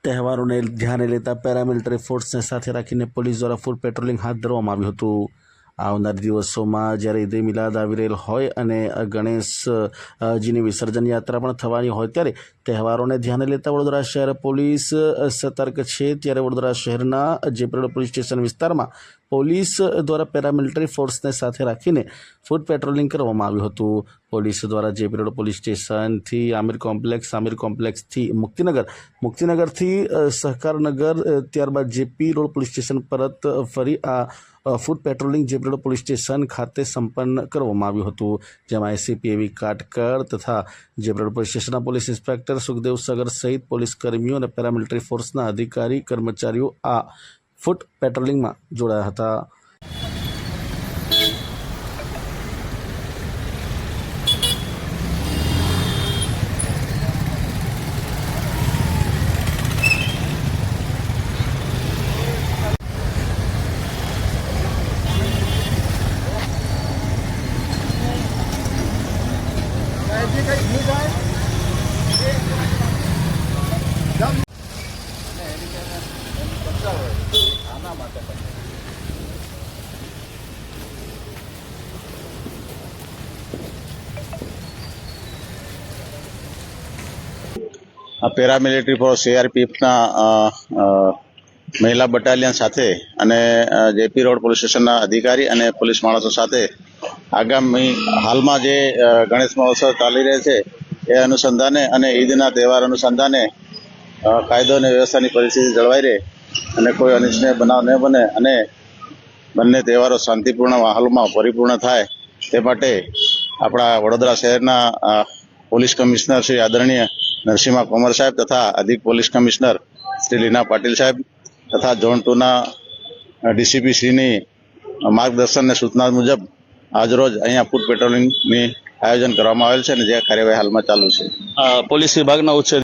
તહેવારોને ધ્યાને લેતા પેરામિલિટરી ફોર્સને સાથે રાખીને પોલીસ દ્વારા ફૂડ પેટ્રોલિંગ હાથ ધરવામાં આવ્યું હતું। આવનાર દિવસોમાં જ્યારે ઈદે મિલાદ આવી રહેલ હોય અને ગણેશજીની વિસર્જન યાત્રા પણ થવાની હોય ત્યારે તહેવારોને ધ્યાને લેતા વડોદરા શહેર પોલીસ સતર્ક છે। ત્યારે વડોદરા શહેરના જેપીરોડ પોલીસ સ્ટેશન વિસ્તારમાં પોલીસ દ્વારા પેરામિલિટરી ફોર્સને સાથે રાખીને ફૂડ પેટ્રોલિંગ કરવામાં આવ્યું હતું। પોલીસ દ્વારા જેપીરોડ પોલીસ સ્ટેશનથી આમિર કોમ્પ્લેક્સથી મુક્તિનગરથી સહકારનગર ત્યારબાદ જેપી રોડ પોલીસ સ્ટેશન પરત ફરી આ ફૂડ પેટ્રોલિંગ જેપીરોડ પોલીસ સ્ટેશન ખાતે સંપન્ન કરવામાં આવ્યું હતું, જેમાં એસીપી એવી કાટકર તથા જેપીરોડ પોલીસ સ્ટેશનના પોલીસ ઇન્સ્પેક્ટર સુખદેવ સગર સહિત પોલીસ કર્મીઓ અને પેરામિલિટરી ફોર્સના અધિકારી કર્મચારીઓ આ ફૂડ પેટ્રોલિંગમાં જોડાયા હતા। પેરામિલિટરી ફોર્સ સીઆરપીએફના મહિલા બટાલિયન સાથે અને જેપી રોડ પોલીસ સ્ટેશનના અધિકારી અને પોલીસ માણસો સાથે આગામી હાલમાં જે ગણેશ મહોત્સવ ચાલી રહ્યો છે એ અનુસંધાને અને ઈદના તહેવાર અનુસંધાને કાયદો અને વ્યવસ્થાની પરિસ્થિતિ જળવાઈ રહે અને કોઈ અનિચ્છનીય બનાવ ન બને અને બંને તહેવારો શાંતિપૂર્ણ માહોલમાં પરિપૂર્ણ થાય તે માટે આપણા વડોદરા શહેરના પોલીસ કમિશનર શ્રી આદરણીય નરસિંહા કોમર સાહેબ તથા અધિક પોલીસ કમિશનર શ્રી લીના પાટીલ સાહેબ તથા ઝોન 2ના ડીસીપી શ્રીની માર્ગદર્શન અને સૂચના મુજબ આજરોજ અહીંયા ફૂડ પેટ્રોલિંગની આયોજન કરવામાં આવેલ છે અને જે કાર્યવાહી હાલમાં ચાલુ છે। પોલીસ વિભાગના ઉચ્ચ